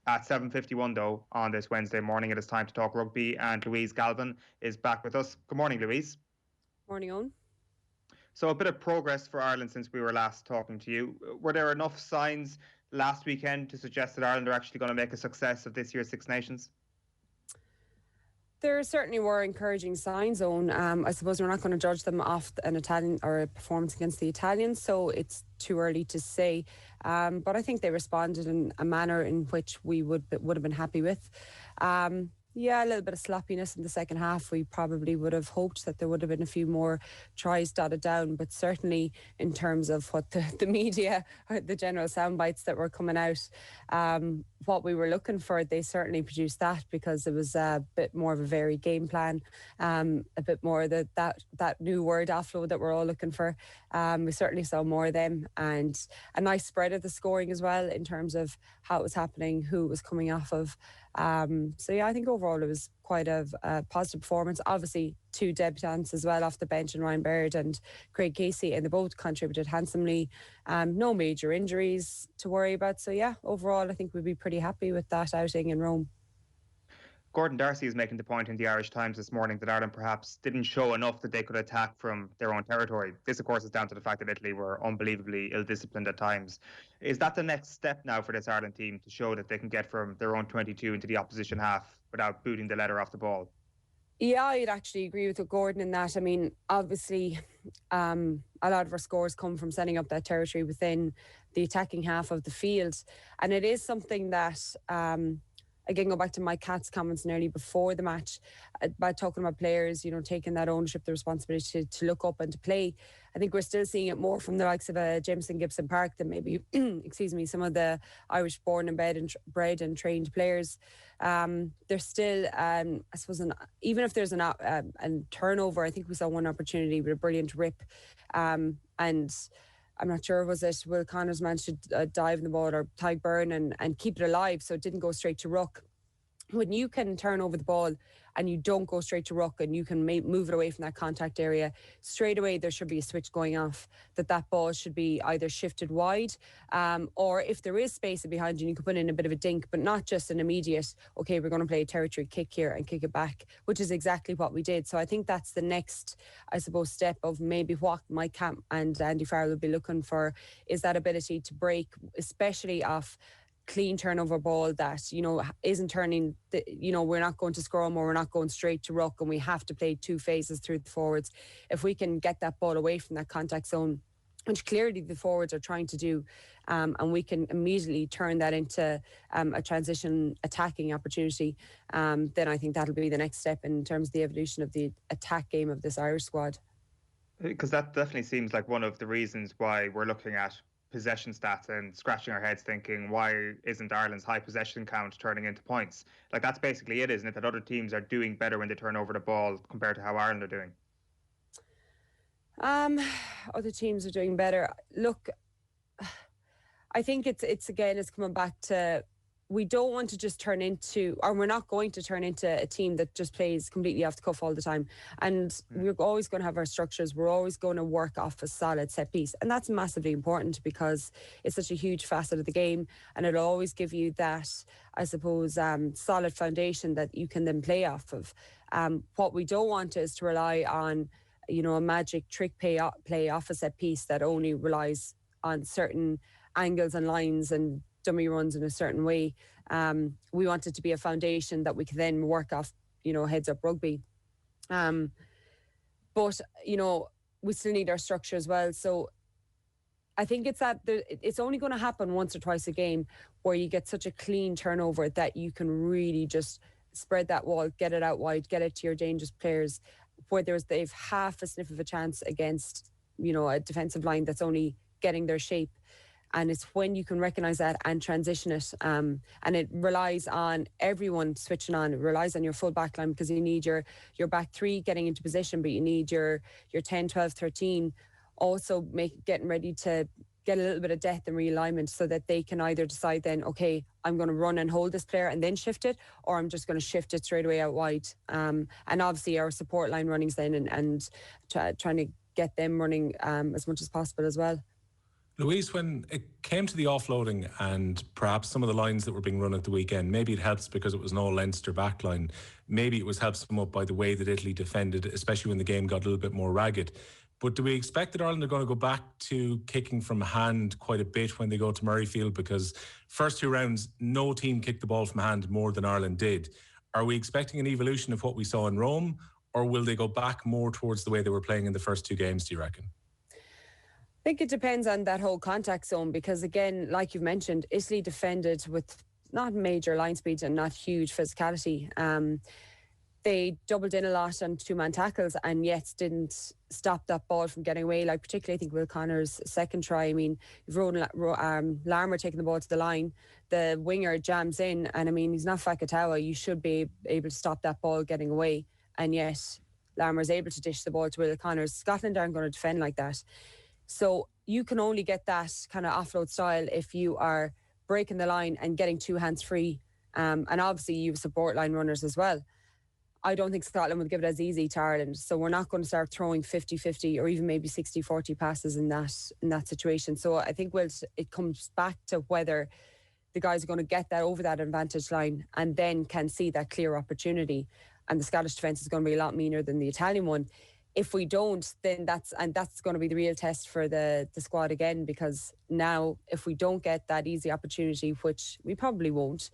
At 7:51 though, on this Wednesday morning, it is time to talk rugby, and Louise Galvin is back with us. Good morning, Louise. Morning, Owen. So a bit of progress for Ireland since we were last talking to you. Were there enough signs last weekend to suggest that Ireland are actually going to make a success of this year's Six Nations? There certainly were encouraging signs, Owen. I suppose we're not going to judge them off an Italian or a performance against the Italians, so it's too early to say. But I think they responded in a manner in which we would have been happy with. Yeah, a little bit of sloppiness in the second half. We probably would have hoped that there would have been a few more tries dotted down, but certainly in terms of what the media, the general sound bites that were coming out, what we were looking for, they certainly produced that, because it was a bit more of a varied game plan, a bit more that new word offload that we're all looking for. We certainly saw more of them, and a nice spread of the scoring as well in terms of how it was happening, who it was coming off of. So yeah, I think overall it was quite a positive performance. Obviously, two debutants as well off the bench, and Ryan Baird and Craig Casey, and they both contributed handsomely. No major injuries to worry about. So yeah, overall I think we'd be pretty happy with that outing in Rome. Gordon Darcy is making the point in the Irish Times this morning that Ireland perhaps didn't show enough that they could attack from their own territory. This, of course, is down to the fact that Italy were unbelievably ill-disciplined at times. Is that the next step now for this Ireland team, to show that they can get from their own 22 into the opposition half without booting the leather off the ball? Yeah, I'd actually agree with Gordon in that. I mean, obviously, a lot of our scores come from setting up that territory within the attacking half of the field. And it is something that, again, go back to Mike Catt's comments nearly before the match about talking about players, taking that ownership, the responsibility to look up and to play. I think we're still seeing it more from the likes of Jameson Gibson Park than maybe, some of the Irish born and bred and trained players. There's still, I suppose, even if there's a turnover, I think we saw one opportunity with a brilliant rip. And I'm not sure, was it Will Connors managed to dive in the ball, or Tyg Byrne, and keep it alive so it didn't go straight to ruck. When you can turn over the ball and you don't go straight to ruck, and you can move it away from that contact area, straight away there should be a switch going off, that ball should be either shifted wide, or if there is space behind you can put in a bit of a dink, but not just an immediate, okay, we're going to play a territory kick here and kick it back, which is exactly what we did. So I think that's the next, I suppose, step of maybe what Mike Catt and Andy Farrell will be looking for, is that ability to break, especially off clean turnover ball that, isn't turning, we're not going to scrum or we're not going straight to ruck, and we have to play two phases through the forwards. If we can get that ball away from that contact zone, which clearly the forwards are trying to do, and we can immediately turn that into a transition attacking opportunity, then I think that'll be the next step in terms of the evolution of the attack game of this Irish squad. Because that definitely seems like one of the reasons why we're looking at possession stats and scratching our heads thinking, why isn't Ireland's high possession count turning into points? Like, that's basically it, isn't it? That other teams are doing better when they turn over the ball compared to how Ireland are doing. Other teams are doing better. Look, I think it's coming back to, we don't want to just turn into, or we're not going to turn into a team that just plays completely off the cuff all the time. And we're always going to have our structures. We're always going to work off a solid set piece. And that's massively important, because it's such a huge facet of the game. And it'll always give you that, I suppose, solid foundation that you can then play off of. What we don't want is to rely on, a magic trick play off a set piece that only relies on certain angles and lines and dummy runs in a certain way. We want it to be a foundation that we can then work off, heads up rugby. But, we still need our structure as well. So I think it's only going to happen once or twice a game where you get such a clean turnover that you can really just spread that wall, get it out wide, get it to your dangerous players, where they've half a sniff of a chance against, a defensive line that's only getting their shape. And it's when you can recognise that and transition it. And it relies on everyone switching on. It relies on your full back line, because you need your back three getting into position, but you need your 10, 12, 13 also getting ready to get a little bit of depth and realignment, so that they can either decide then, okay, I'm going to run and hold this player and then shift it, or I'm just going to shift it straight away out wide. And obviously our support line runnings then and trying to get them running as much as possible as well. Louise, when it came to the offloading and perhaps some of the lines that were being run at the weekend, maybe it helps because it was an all-Leinster backline. Maybe it was helped somewhat by the way that Italy defended, especially when the game got a little bit more ragged. But do we expect that Ireland are going to go back to kicking from hand quite a bit when they go to Murrayfield? Because first 2 rounds, no team kicked the ball from hand more than Ireland did. Are we expecting an evolution of what we saw in Rome, or will they go back more towards the way they were playing in the first 2 games, do you reckon? I think it depends on that whole contact zone because, again, like you've mentioned, Italy defended with not major line speeds and not huge physicality. They doubled in a lot on 2-man tackles and yet didn't stop that ball from getting away. Like, particularly, I think Will Connor's second try. I mean, if Larmer taking the ball to the line, the winger jams in, and I mean, he's not Fakatawa. You should be able to stop that ball getting away, and yet Larmer's able to dish the ball to Will Connors. Scotland aren't going to defend like that. So you can only get that kind of offload style if you are breaking the line and getting 2 hands free. And obviously you have support line runners as well. I don't think Scotland would give it as easy to Ireland. So we're not going to start throwing 50-50 or even maybe 60-40 passes in that situation. So I think it comes back to whether the guys are going to get that over that advantage line and then can see that clear opportunity. And the Scottish defence is going to be a lot meaner than the Italian one. If we don't, then that's going to be the real test for the squad again, because now if we don't get that easy opportunity, which we probably won't,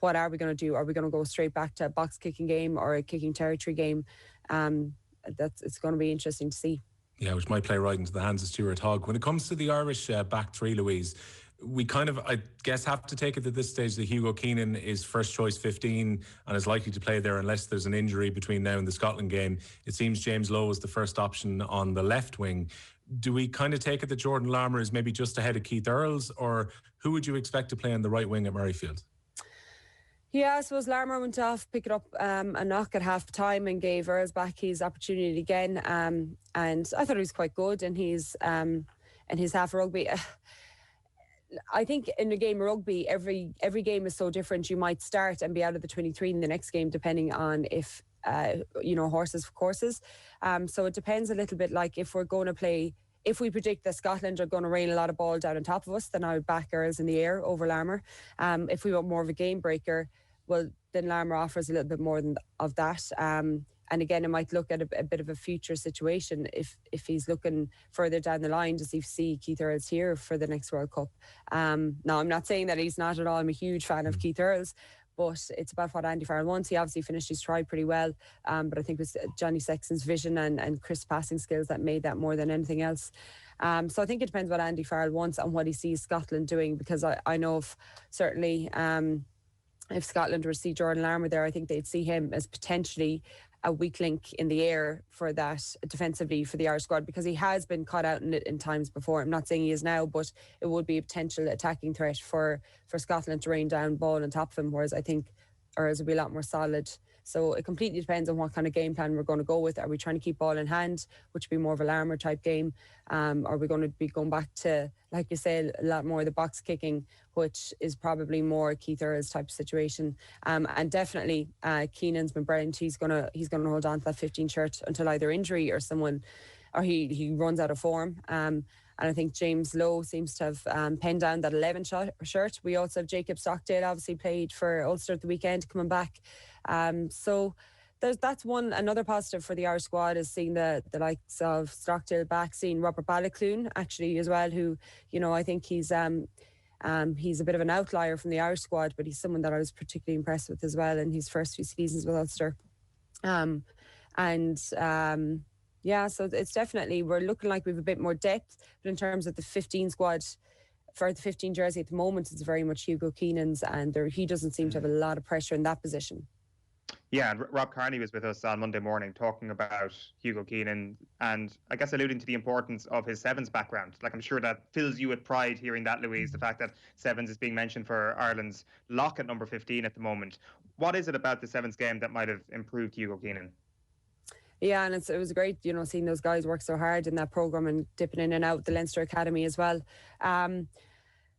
what are we going to do? Are we going to go straight back to a box kicking game or a kicking territory game? It's going to be interesting to see. Yeah, which might play right into the hands of Stuart Hogg. When it comes to the Irish back 3, Louise, we kind of, I guess, have to take it at this stage that Hugo Keenan is first choice 15 and is likely to play there unless there's an injury between now and the Scotland game. It seems James Lowe is the first option on the left wing. Do we kind of take it that Jordan Larmour is maybe just ahead of Keith Earls, or who would you expect to play on the right wing at Murrayfield? Yeah, I suppose Larmour went off, pick it up a knock at half time and gave Earls back his opportunity again. And I thought he was quite good in his half of rugby. I think in a game of rugby, every game is so different. You might start and be out of the 23 in the next game, depending on if, horses for courses. So it depends a little bit. Like if we're going to play, if we predict that Scotland are going to rain a lot of ball down on top of us, then I would back Earls in the air over Larmour. If we want more of a game breaker, well, then Larmour offers a little bit more of that. And again, it might look at a bit of a future situation. If he's looking further down the line, does he see Keith Earls here for the next World Cup? Now, I'm not saying that he's not at all. I'm a huge fan of Keith Earls, but it's about what Andy Farrell wants. He obviously finished his try pretty well, but I think it was Johnny Sexton's vision and crisp passing skills that made that more than anything else. So I think it depends what Andy Farrell wants and what he sees Scotland doing, because I know certainly if Scotland were to see Jordan Larmour there, I think they'd see him as potentially a weak link in the air for that defensively for the Irish squad, because he has been caught out in it in times before. I'm not saying he is now, but it would be a potential attacking threat for Scotland to rain down ball on top of him, whereas I think Earls would be a lot more solid. So it completely depends on what kind of game plan we're going to go with. Are we trying to keep ball in hand, which would be more of a Larmour type game? Are we going to be going back to, like you say, a lot more of the box kicking, which is probably more Keith Earls type of situation? And definitely Keenan's been brilliant. He's gonna hold on to that 15 shirt until either injury or he runs out of form. And I think James Lowe seems to have penned down that 11 shirt. We also have Jacob Stockdale, obviously played for Ulster at the weekend, coming back. So that's another positive for the Irish squad, is seeing the likes of Stockdale back, seeing Robert Balacloon actually as well, who, I think he's a bit of an outlier from the Irish squad, but he's someone that I was particularly impressed with as well in his first few seasons with Ulster. So it's definitely, we're looking like we have a bit more depth, but in terms of the 15 squad, for the 15 jersey at the moment, it's very much Hugo Keenan's, and he doesn't seem to have a lot of pressure in that position. Yeah, and Rob Carney was with us on Monday morning talking about Hugo Keenan, and I guess alluding to the importance of his sevens background. Like, I'm sure that fills you with pride hearing that, Louise, the fact that sevens is being mentioned for Ireland's lock at number 15 at the moment. What is it about the sevens game that might have improved Hugo Keenan? Yeah, and it was great, seeing those guys work so hard in that programme and dipping in and out the Leinster Academy as well.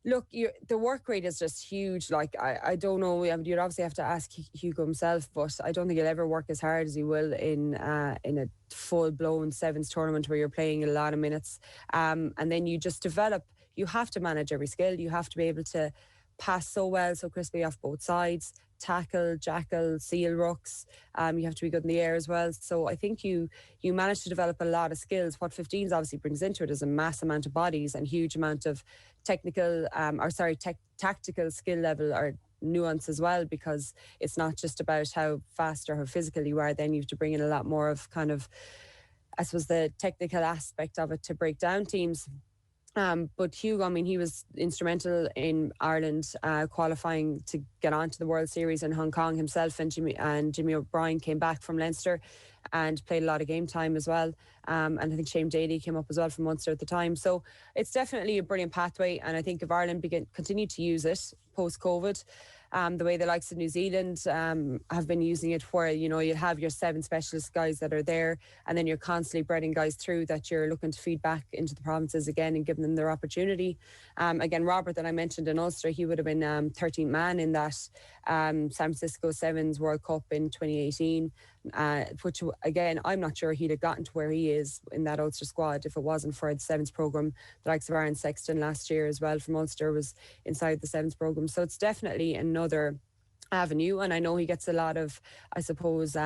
Look, the work rate is just huge. Like, I don't know. You'd obviously have to ask Hugo himself, but I don't think he'll ever work as hard as he will in a full-blown sevens tournament where you're playing a lot of minutes. And then you just develop. You have to manage every skill. You have to be able to pass so well, so crisply off both sides, tackle, jackal, seal rucks. You have to be good in the air as well. So I think you manage to develop a lot of skills. What 15s obviously brings into it is a mass amount of bodies and huge amount of tactical skill level or nuance as well, because it's not just about how fast or how physical you are. Then you have to bring in a lot more of kind of, I suppose, the technical aspect of it to break down teams. But Hugo, I mean, he was instrumental in Ireland qualifying to get onto the World Series in Hong Kong himself, and Jimmy O'Brien came back from Leinster and played a lot of game time as well. And I think Shane Daly came up as well from Munster at the time. So it's definitely a brilliant pathway. And I think if Ireland continue to use it post-COVID, the way the likes of New Zealand have been using it, where, you know, you'll have your 7 specialist guys that are there, and then you're constantly breading guys through that you're looking to feed back into the provinces again and giving them their opportunity. Again, Robert, that I mentioned in Ulster, he would have been 13th man in that San Francisco Sevens World Cup in 2018, which, again, I'm not sure he'd have gotten to where he is in that Ulster squad if it wasn't for the Sevens programme. The likes of Aaron Sexton last year as well from Ulster was inside the Sevens programme. So it's definitely another avenue, and I know he gets a lot of, I suppose,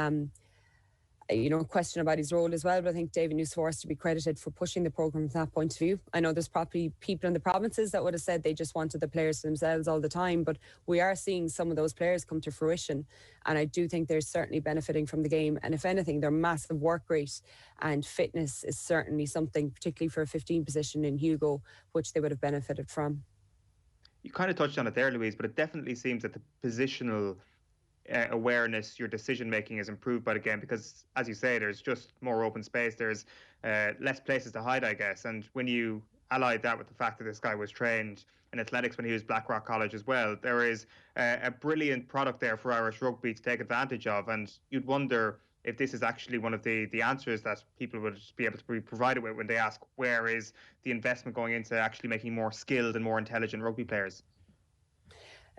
question about his role as well, but I think David Newsforce to be credited for pushing the programme from that point of view. I know there's probably people in the provinces that would have said they just wanted the players to themselves all the time, but we are seeing some of those players come to fruition, and I do think they're certainly benefiting from the game. And if anything, their massive work rate and fitness is certainly something, particularly for a 15 position in Hugo, which they would have benefited from. You kind of touched on it there, Louise, but it definitely seems that the positional awareness, your decision making is improved by the game, because, as you say, there's just more open space, there's less places to hide, I guess. And when you allied that with the fact that this guy was trained in athletics when he was Blackrock College as well, there is a brilliant product there for Irish rugby to take advantage of. And you'd wonder if this is actually one of the answers that people would be able to be provided with when they ask where is the investment going into actually making more skilled and more intelligent rugby players.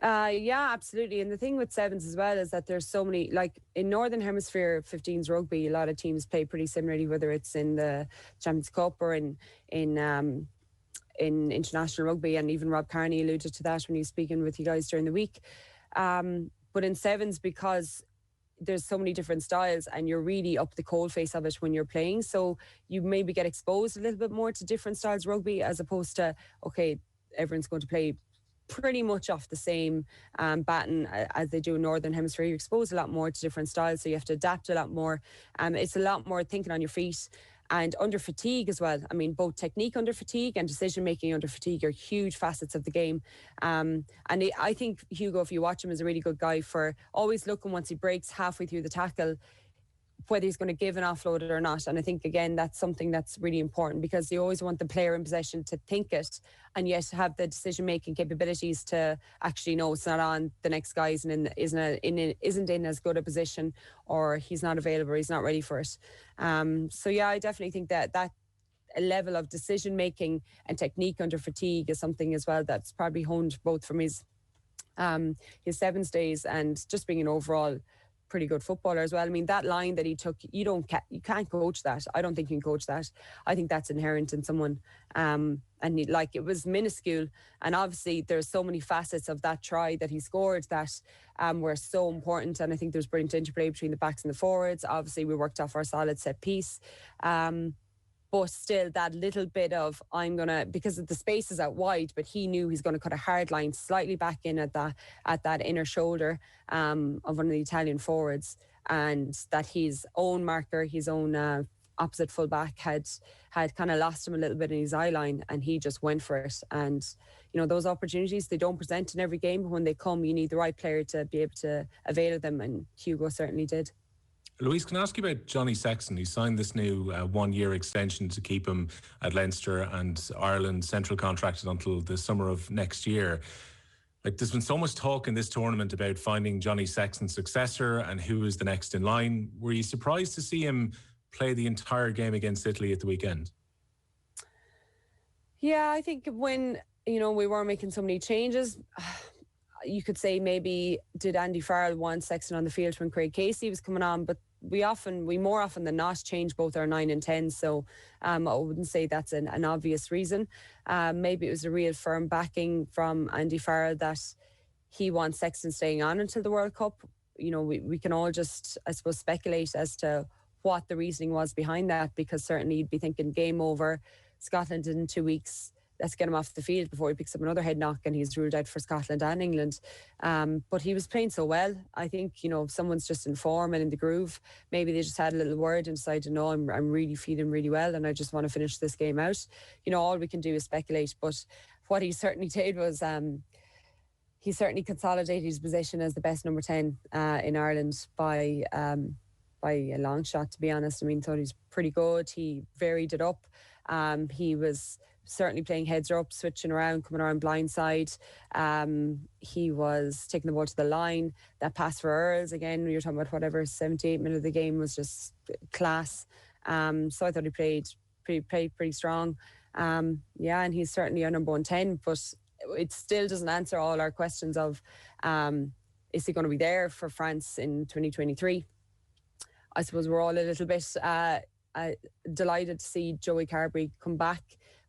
Yeah, absolutely. And the thing with sevens as well is that there's so many, like in Northern Hemisphere 15s rugby, a lot of teams play pretty similarly, whether it's in the Champions Cup or in international rugby. And even Rob Carney alluded to that when he was speaking with you guys during the week. But in sevens, because there's so many different styles and you're really up the coalface of it when you're playing, so you maybe get exposed a little bit more to different styles of rugby, as opposed to, okay, everyone's going to play pretty much off the same baton as they do in Northern Hemisphere. You're exposed a lot more to different styles, so you have to adapt a lot more. It's a lot more thinking on your feet and under fatigue as well. I mean, both technique under fatigue and decision making under fatigue are huge facets of the game. I think Hugo, if you watch him, is a really good guy for always looking once he breaks halfway through the tackle, whether he's going to give an offload or not. And I think, again, that's something that's really important, because you always want the player in possession to think it and yet have the decision-making capabilities to actually know it's not on, the next guy isn't in as good a position, or he's not available, or he's not ready for it. So, yeah, I definitely think that a level of decision-making and technique under fatigue is something as well that's probably honed both from his sevens days and just being an overall pretty good footballer as well. I mean, that line that he took, you can't coach that. I don't think you can coach that. I think that's inherent in someone. It was minuscule, and obviously there's so many facets of that try that he scored that were so important. And I think there's brilliant interplay between the backs and the forwards. Obviously, we worked off our solid set piece. But still, that little bit of, because the space is out wide, but he knew he's going to cut a hard line slightly back in at that inner shoulder of one of the Italian forwards, and that his own marker, his own opposite full back had kind of lost him a little bit in his eye line, and he just went for it. And, those opportunities, they don't present in every game, but when they come, you need the right player to be able to avail of them, and Hugo certainly did. Louise, can I ask you about Johnny Sexton? He signed this new 1-year extension to keep him at Leinster and Ireland, central contracted until the summer of next year. Like, there's been so much talk in this tournament about finding Johnny Sexton's successor and who is the next in line. Were you surprised to see him play the entire game against Italy at the weekend? Yeah, I think when you know, we were making so many changes. You could say maybe did Andy Farrell want Sexton on the field when Craig Casey was coming on, but we more often than not change both our 9 and 10. So I wouldn't say that's an obvious reason. Maybe it was a real firm backing from Andy Farrell that he wants Sexton staying on until the World Cup. You know, we can all just, I suppose, speculate as to what the reasoning was behind that, because certainly you'd be thinking game over, Scotland in 2 weeks, let's get him off the field before he picks up another head knock and he's ruled out for Scotland and England. But he was playing so well. I think, you know, if someone's just in form and in the groove, maybe they just had a little word and decided, no, I'm really feeling really well and I just want to finish this game out. You know, all we can do is speculate. But what he certainly did was he certainly consolidated his position as the best number 10 in Ireland by a long shot, to be honest. I mean, thought he was pretty good. He varied it up. He was certainly playing heads up, switching around, coming around blindside. He was taking the ball to the line. That pass for Earls, again, you're talking about whatever, 78 minutes of the game was just class. So I thought he played pretty strong. Yeah, and he's certainly our number 110, but it still doesn't answer all our questions of is he going to be there for France in 2023? I suppose we're all a little bit delighted to see Joey Carbery come back,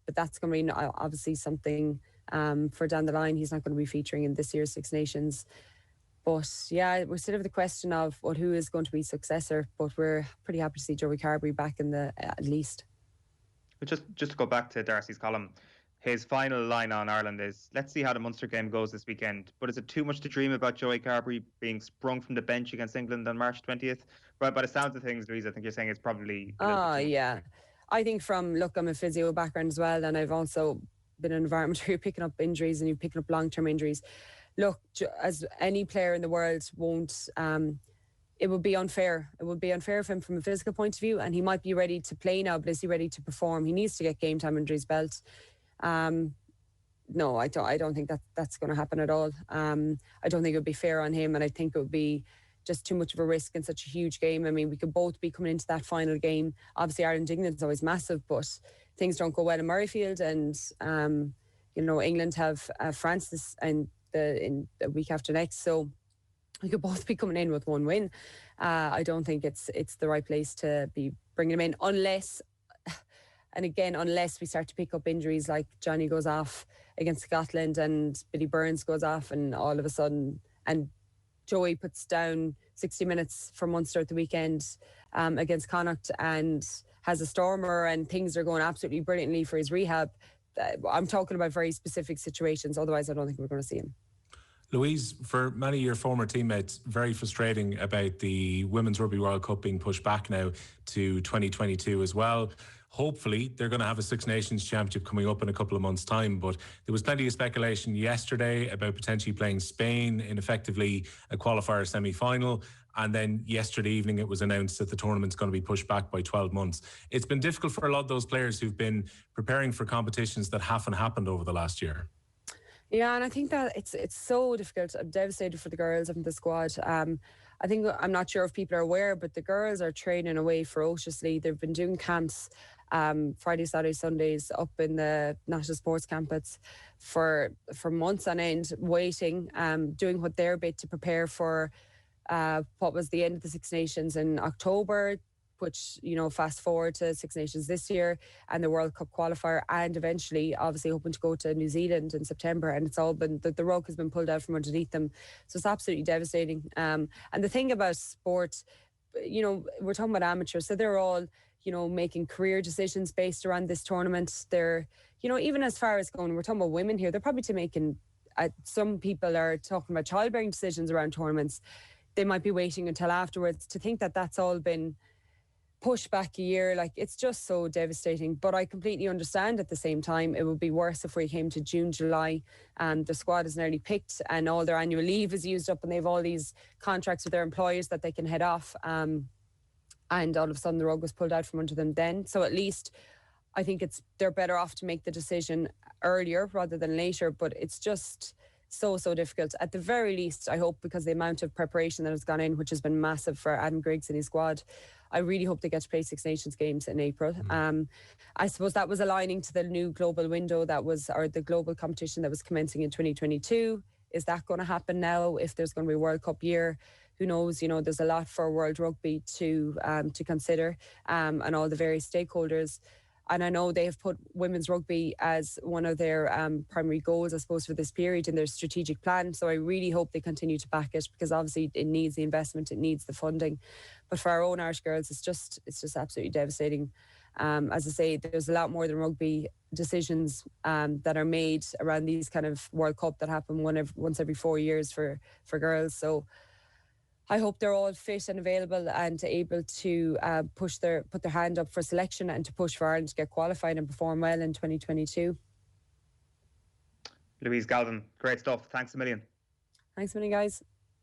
but that's going to be obviously something for down the line. He's not going to be featuring in this year's Six Nations. But yeah, we still have the question of who is going to be successor, but we're pretty happy to see Joey Carbery back in the at least. But just to go back to Darcy's column, his final line on Ireland is, let's see how the Munster game goes this weekend. But is it too much to dream about Joey Carbery being sprung from the bench against England on March 20th? But by the sounds of things, Louise, I think you're saying it's probably... yeah. I think I'm a physio background as well, and I've also been in an environment where you're picking up injuries and you're picking up long-term injuries. Look, as any player in the world won't... it would be unfair. It would be unfair for him from a physical point of view, and he might be ready to play now, but is he ready to perform? He needs to get game time under his belt. No, I don't think that's going to happen at all. I don't think it would be fair on him, and I think it would be just too much of a risk in such a huge game. I mean, we could both be coming into that final game. Obviously, Ireland-England is always massive, but things don't go well in Murrayfield, and you know, England have France in the week after next, so we could both be coming in with one win. I don't think it's the right place to be bringing him in, unless we start to pick up injuries like Johnny goes off against Scotland and Billy Burns goes off, and all of a sudden, and Joey puts down 60 minutes for Munster at the weekend against Connacht and has a stormer, and things are going absolutely brilliantly for his rehab. I'm talking about very specific situations. Otherwise, I don't think we're going to see him. Louise, for many of your former teammates, very frustrating about the Women's Rugby World Cup being pushed back now to 2022 as well. Hopefully, they're going to have a Six Nations Championship coming up in a couple of months' time. But there was plenty of speculation yesterday about potentially playing Spain in effectively a qualifier semi-final. And then yesterday evening, it was announced that the tournament's going to be pushed back by 12 months. It's been difficult for a lot of those players who've been preparing for competitions that haven't happened over the last year. Yeah, and I think that it's so difficult. I'm devastated for the girls and the squad. I think, I'm not sure if people are aware, but the girls are training away ferociously. They've been doing camps Friday, Saturday, Sundays up in the National Sports Campus for months on end, waiting, doing what their bit to prepare for what was the end of the Six Nations in October, which, you know, fast forward to Six Nations this year and the World Cup qualifier, and eventually obviously hoping to go to New Zealand in September, and it's all been, the rug has been pulled out from underneath them. So it's absolutely devastating. And the thing about sport, you know, we're talking about amateurs, so they're all, you know, making career decisions based around this tournament. They're, you know, even as far as going, we're talking about women here, they're probably making, some people are talking about childbearing decisions around tournaments. They might be waiting until afterwards. To think that that's all been pushed back a year, like, it's just so devastating. But I completely understand at the same time it would be worse if we came to June, July and the squad is nearly picked and all their annual leave is used up and they have all these contracts with their employers that they can head off, and all of a sudden the rug was pulled out from under them then. So at least I think they're better off to make the decision earlier rather than later, but it's just so difficult. At the very least, I hope, because the amount of preparation that has gone in, which has been massive for Adam Griggs and his squad, I really hope they get to play Six Nations games in April. I suppose that was aligning to the new global window or the global competition that was commencing in 2022. Is that going to happen now? If there's going to be a World Cup year, who knows? There's a lot for World Rugby to consider, and all the various stakeholders. And I know they have put women's rugby as one of their primary goals, I suppose, for this period in their strategic plan. So I really hope they continue to back it, because obviously it needs the investment, it needs the funding. But for our own Irish girls, it's just absolutely devastating. As I say, there's a lot more than rugby decisions that are made around these kind of World Cup that happen once every 4 years for girls. So I hope they're all fit and available and able to put their hand up for selection and to push for Ireland to get qualified and perform well in 2022. Louise Galvin, great stuff. Thanks a million. Thanks a million, guys.